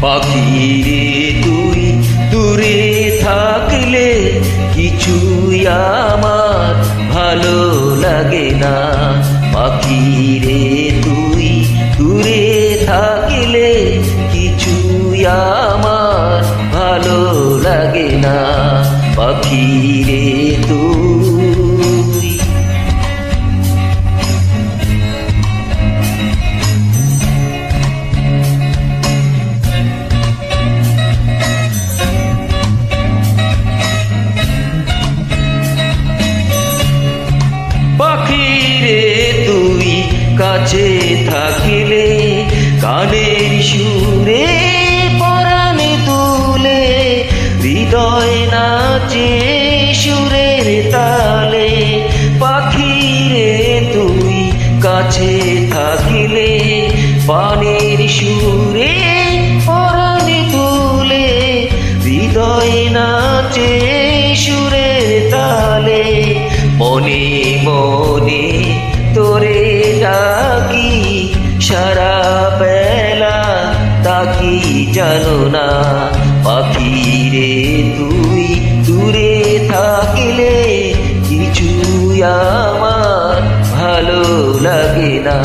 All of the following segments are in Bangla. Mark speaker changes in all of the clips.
Speaker 1: পাখিরে তুই দূরে থাকলে কিছুই আমার ভালো লাগে না। পাখিরে তুই দূরে থাকলে কিছুই আমার ভালো লাগে না। পাখিরে তুই পাখিরে তুই কাছে থাকিলে গানের সুরে পরাণে তুলে হৃদয় নাচে সুরের তালে। পাখিরে তুই কাছে থাকিলে পানের সুরে পরাণে তুলে হৃদয় নাচে সুরের তালে। মনে মনে তোরে ডাকি সারা বেলা তাকি জানো না। পাখিরে তুই দূরে থাকলে কিছুই আমার ভালো লাগে না।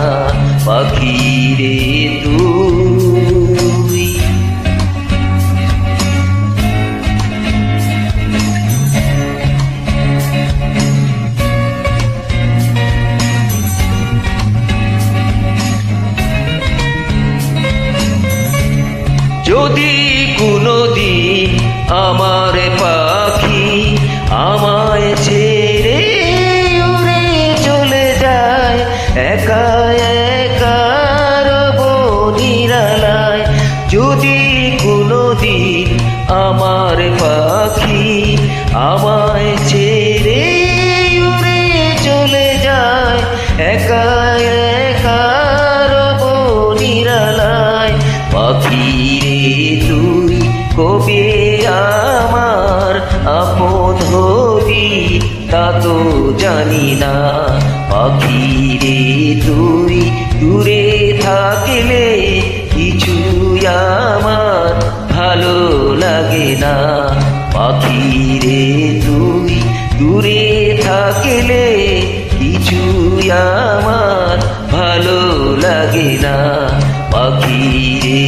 Speaker 1: পাখিরে তুই যদি কোনোদিন আমার পাখি আমায় ছেড়ে উড়ে চলে যায়, একা একা রব নিরালায়। যদি কোনোদিন আমার পাখি আমায় ছেড়ে উড়ে চলে যায়, একা একা রব নিরালায়। পাখিরে তুই কবে আমার আপন হবি তা তো জানি না। পাখিরে তুই দূরে থাকলে কিছুই আমার ভালো লাগে না। পাখিরে তুই দূরে থাকলে কিছুই আমার ভালো লাগে না। পাখিরে